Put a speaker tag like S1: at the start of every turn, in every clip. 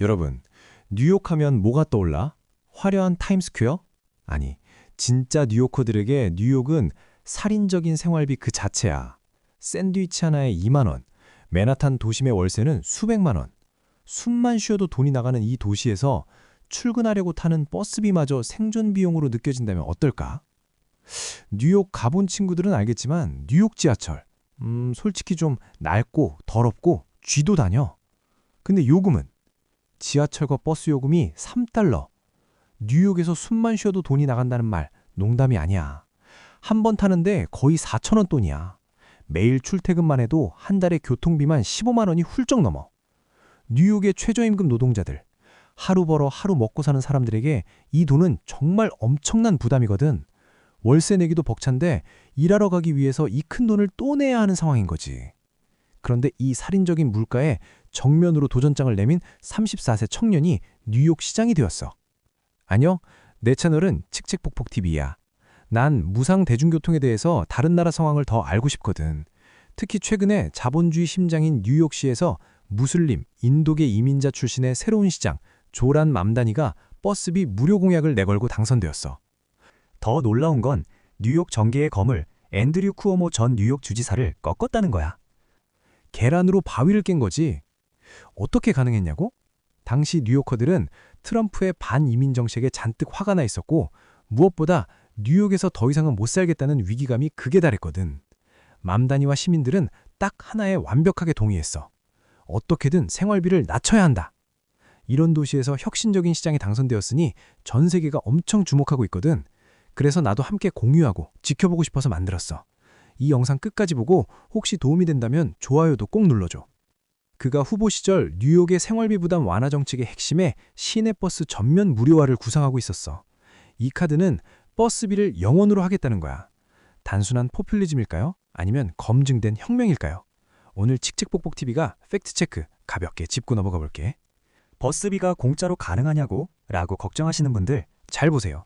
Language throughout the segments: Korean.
S1: 여러분, 뉴욕 하면 뭐가 떠올라? 화려한 타임스퀘어? 아니, 진짜 뉴요커들에게 뉴욕은 살인적인 생활비 그 자체야. 샌드위치 하나에 2만 원, 맨하탄 도심의 월세는 수백만 원. 숨만 쉬어도 돈이 나가는 이 도시에서 출근하려고 타는 버스비마저 생존 비용으로 느껴진다면 어떨까? 뉴욕 가본 친구들은 알겠지만 뉴욕 지하철, 솔직히 좀 낡고 더럽고 쥐도 다녀. 근데 요금은? 지하철과 버스 요금이 3달러. 뉴욕에서 숨만 쉬어도 돈이 나간다는 말 농담이 아니야. 한 번 타는데 거의 4천 원 돈이야. 매일 출퇴근만 해도 한 달에 교통비만 15만 원이 훌쩍 넘어. 뉴욕의 최저임금 노동자들, 하루 벌어 하루 먹고 사는 사람들에게 이 돈은 정말 엄청난 부담이거든. 월세 내기도 벅찬데 일하러 가기 위해서 이 큰 돈을 또 내야 하는 상황인 거지. 그런데 이 살인적인 물가에 정면으로 도전장을 내민 34세 청년이 뉴욕 시장이 되었어. 안녕, 내 채널은 칙칙폭폭TV야. 난 무상 대중교통에 대해서 다른 나라 상황을 더 알고 싶거든. 특히 최근에 자본주의 심장인 뉴욕시에서 무슬림, 인도계 이민자 출신의 새로운 시장, 조란 맘다니가 버스비 무료 공약을 내걸고 당선되었어.
S2: 더 놀라운 건 뉴욕 정계의 거물 앤드류 쿠오모 전 뉴욕 주지사를 꺾었다는 거야.
S1: 계란으로 바위를 깬 거지. 어떻게 가능했냐고? 당시 뉴요커들은 트럼프의 반이민 정책에 잔뜩 화가 나 있었고 무엇보다 뉴욕에서 더 이상은 못 살겠다는 위기감이 극에 달했거든. 맘다니와 시민들은 딱 하나에 완벽하게 동의했어. 어떻게든 생활비를 낮춰야 한다. 이런 도시에서 혁신적인 시장이 당선되었으니 전 세계가 엄청 주목하고 있거든. 그래서 나도 함께 공유하고 지켜보고 싶어서 만들었어. 이 영상 끝까지 보고 혹시 도움이 된다면 좋아요도 꼭 눌러줘. 그가 후보 시절 뉴욕의 생활비 부담 완화 정책의 핵심에 시내버스 전면 무료화를 구상하고 있었어. 이 카드는 버스비를 0원으로 하겠다는 거야. 단순한 포퓰리즘일까요? 아니면 검증된 혁명일까요? 오늘 칙칙폭폭TV가 팩트체크 가볍게 짚고 넘어가 볼게.
S2: 버스비가 공짜로 가능하냐고? 라고 걱정하시는 분들
S1: 잘 보세요.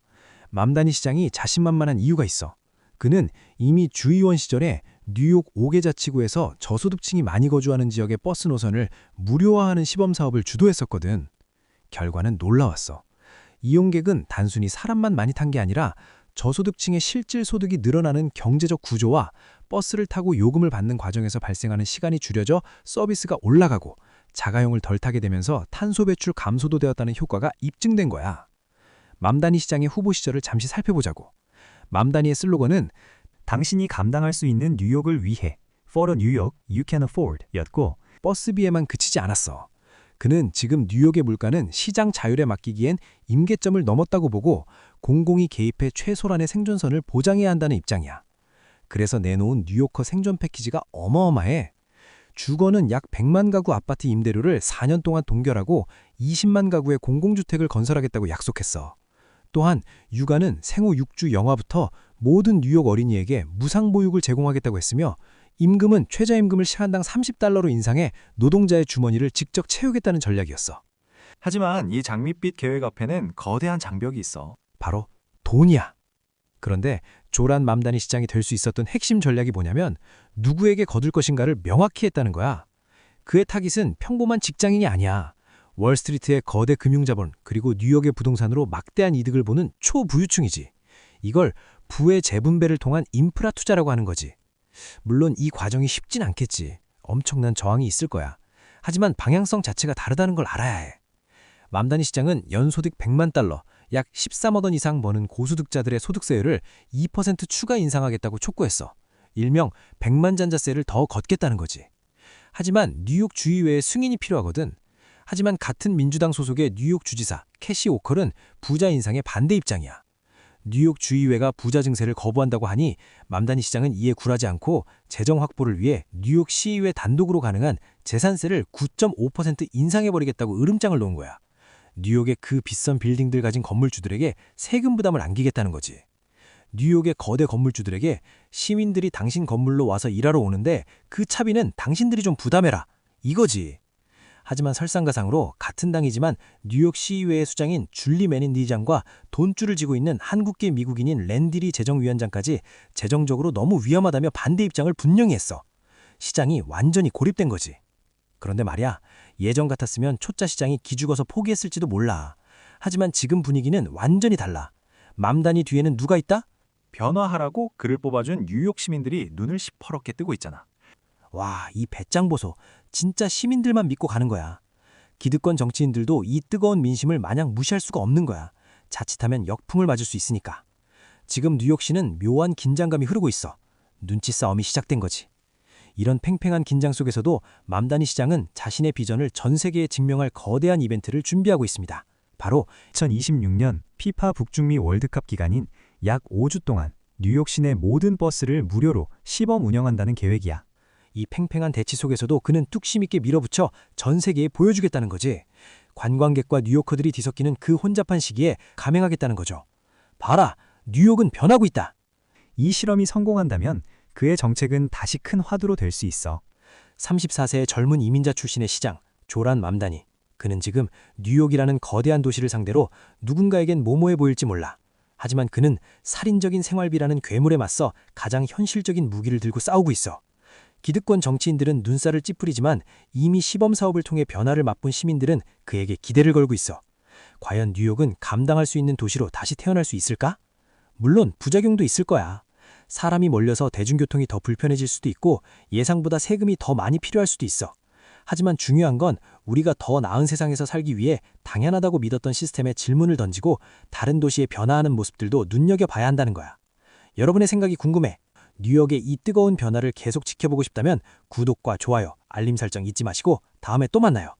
S1: 맘다니 시장이 자신만만한 이유가 있어. 그는 이미 주의원 시절에 뉴욕 5개 자치구에서 저소득층이 많이 거주하는 지역의 버스 노선을 무료화하는 시범사업을 주도했었거든. 결과는 놀라웠어. 이용객은 단순히 사람만 많이 탄 게 아니라 저소득층의 실질 소득이 늘어나는 경제적 구조와 버스를 타고 요금을 받는 과정에서 발생하는 시간이 줄여져 서비스가 올라가고 자가용을 덜 타게 되면서 탄소 배출 감소도 되었다는 효과가 입증된 거야. 맘다니 시장의 후보 시절을 잠시 살펴보자고. 맘다니의 슬로건은
S2: 당신이 감당할 수 있는 뉴욕을 위해 For a New York you can afford 였고
S1: 버스비에만 그치지 않았어. 그는 지금 뉴욕의 물가는 시장 자율에 맡기기엔 임계점을 넘었다고 보고 공공이 개입해 최소한의 생존선을 보장해야 한다는 입장이야. 그래서 내놓은 뉴요커 생존 패키지가 어마어마해. 주거는 약 100만 가구 아파트 임대료를 4년 동안 동결하고 20만 가구의 공공주택을 건설하겠다고 약속했어. 또한 육아는 생후 6주 영아부터 모든 뉴욕 어린이에게 무상보육을 제공하겠다고 했으며 임금은 최저임금을 시간당 30달러로 인상해 노동자의 주머니를 직접 채우겠다는 전략이었어.
S2: 하지만 이 장밋빛 계획 앞에는 거대한 장벽이 있어.
S1: 바로 돈이야. 그런데 조란 맘다니 시장이 될 수 있었던 핵심 전략이 뭐냐면 누구에게 거둘 것인가를 명확히 했다는 거야. 그의 타깃은 평범한 직장인이 아니야. 월스트리트의 거대 금융자본 그리고 뉴욕의 부동산으로 막대한 이득을 보는 초부유층이지. 이걸 부의 재분배를 통한 인프라 투자라고 하는 거지. 물론 이 과정이 쉽진 않겠지. 엄청난 저항이 있을 거야. 하지만 방향성 자체가 다르다는 걸 알아야 해. 맘다니 시장은 연소득 100만 달러, 약 13억 원 이상 버는 고소득자들의 소득세율을 2% 추가 인상하겠다고 촉구했어. 일명 100만 잔자세를 더 걷겠다는 거지. 하지만 뉴욕 주의회의 승인이 필요하거든. 하지만 같은 민주당 소속의 뉴욕 주지사 캐시 오컬은 부자 인상에 반대 입장이야. 뉴욕 주의회가 부자 증세를 거부한다고 하니 맘다니 시장은 이에 굴하지 않고 재정 확보를 위해 뉴욕 시의회 단독으로 가능한 재산세를 9.5% 인상해버리겠다고 으름장을 놓은 거야. 뉴욕의 그 비싼 빌딩들 가진 건물주들에게 세금 부담을 안기겠다는 거지. 뉴욕의 거대 건물주들에게 시민들이 당신 건물로 와서 일하러 오는데 그 차비는 당신들이 좀 부담해라. 이거지. 하지만 설상가상으로 같은 당이지만 뉴욕 시의회의 수장인 줄리 메닌디장과 돈줄을 쥐고 있는 한국계 미국인인 랜디리 재정위원장까지 재정적으로 너무 위험하다며 반대 입장을 분명히 했어. 시장이 완전히 고립된 거지.
S3: 그런데 말이야, 예전 같았으면 초짜 시장이 기죽어서 포기했을지도 몰라. 하지만 지금 분위기는 완전히 달라. 맘다니 뒤에는 누가 있다?
S4: 변화하라고 글을 뽑아준 뉴욕 시민들이 눈을 시퍼렇게 뜨고 있잖아.
S3: 와, 이 배짱 보소. 진짜 시민들만 믿고 가는 거야. 기득권 정치인들도 이 뜨거운 민심을 마냥 무시할 수가 없는 거야. 자칫하면 역풍을 맞을 수 있으니까. 지금 뉴욕시는 묘한 긴장감이 흐르고 있어. 눈치 싸움이 시작된 거지. 이런 팽팽한 긴장 속에서도 맘다니 시장은 자신의 비전을 전 세계에 증명할 거대한 이벤트를 준비하고 있습니다. 바로
S2: 2026년 피파 북중미 월드컵 기간인 약 5주 동안 뉴욕 시내 모든 버스를 무료로 시범 운영한다는 계획이야.
S3: 이 팽팽한 대치 속에서도 그는 뚝심 있게 밀어붙여 전 세계에 보여주겠다는 거지. 관광객과 뉴요커들이 뒤섞이는 그 혼잡한 시기에 감행하겠다는 거죠. 봐라, 뉴욕은 변하고 있다.
S2: 이 실험이 성공한다면 그의 정책은 다시 큰 화두로 될 수 있어.
S3: 34세의 젊은 이민자 출신의 시장, 조란 맘다니. 그는 지금 뉴욕이라는 거대한 도시를 상대로 누군가에겐 모모해 보일지 몰라. 하지만 그는 살인적인 생활비라는 괴물에 맞서 가장 현실적인 무기를 들고 싸우고 있어. 기득권 정치인들은 눈살을 찌푸리지만 이미 시범 사업을 통해 변화를 맛본 시민들은 그에게 기대를 걸고 있어. 과연 뉴욕은 감당할 수 있는 도시로 다시 태어날 수 있을까? 물론 부작용도 있을 거야. 사람이 몰려서 대중교통이 더 불편해질 수도 있고 예상보다 세금이 더 많이 필요할 수도 있어. 하지만 중요한 건 우리가 더 나은 세상에서 살기 위해 당연하다고 믿었던 시스템에 질문을 던지고 다른 도시에 변화하는 모습들도 눈여겨봐야 한다는 거야. 여러분의 생각이 궁금해. 뉴욕의 이 뜨거운 변화를 계속 지켜보고 싶다면 구독과 좋아요, 알림 설정 잊지 마시고 다음에 또 만나요.